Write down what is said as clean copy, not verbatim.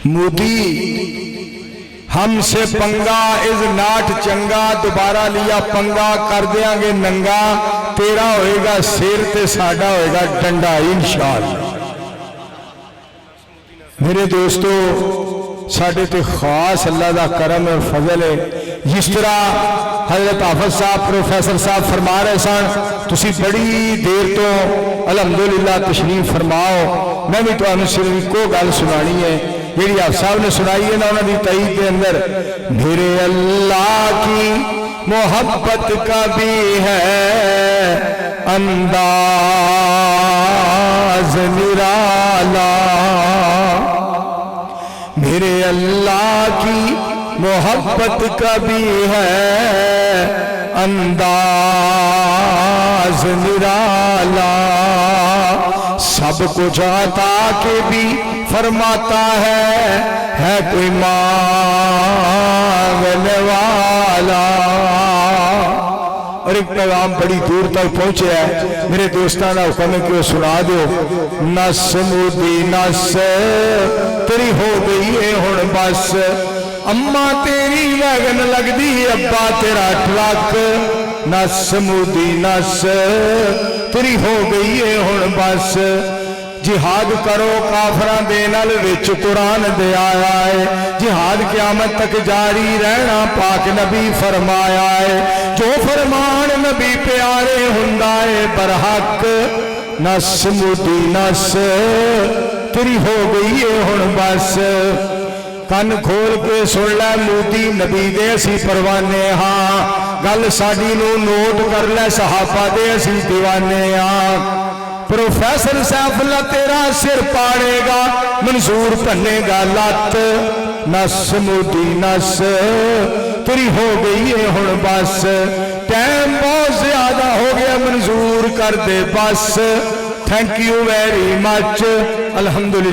मोदी हमसे पंगा is not चंगा, दोबारा लिया पंगा कर देंगे नंगा, तेरा होएगा सिर ते साडा होएगा डंडा इंशाअल्लाह। मेरे दोस्तों साडे ते खास अल्लाह का करम और फजल है। जिस तरह हजरत हाफिज साहब प्रोफैसर साहब फरमा रहे सन, तुसी बड़ी देर तो अलहमदुलिल्लाह तशरीफ फरमाओ। मैं भी तुहानू सिर्फ इको गल सुनानी है जी आप साहब ने सुनाई है ना, उन्होंने तईद के अंदर, मेरे अल्लाह की मोहब्बत का भी है अंदाज निराला, मेरे अल्लाह की मोहब्बत का भी है अंदाज निराला, सब कुछ आता के भी फरमाता है कोई मांगने वाला। और एक पैगाम बड़ी दूर तक पहुंचे है, मेरे दोस्तों का हुक्म है कि वो सुना दो। नस मोदी नस तेरी हो गई है हुण बस, अम्मा तेरी वैगन लगदी अब्बा तेरा ट्रक, नस मोदी नस तेरी हो गई है हुण बस, जिहाद करो काफरां दे नाल विच कुरान दे आया है, जिहाद क़यामत तक जारी रहना पाक नबी फरमाया है, जो फरमान नबी प्यारे हुंदा है बरहक, नस मोदी नस तेरी हो गई है हुण बस। कन खोल के सुन लै मोदी नबी दे असी परवाने हाँ, गल साडी नू नोट कर लै सहाबा दे असी दीवाने हाँ। प्रोफैसर सैफुल्लाह तेरा सिर पाड़ेगा, मंसूर भन्नेगा लत, नस मोदी नस तेरी हो गई है हुण बस, टाइम बहुत ज्यादा हो गया मंजूर कर दे बस। थैंक यू वेरी मच, अल्हम्दुलिल्लाह।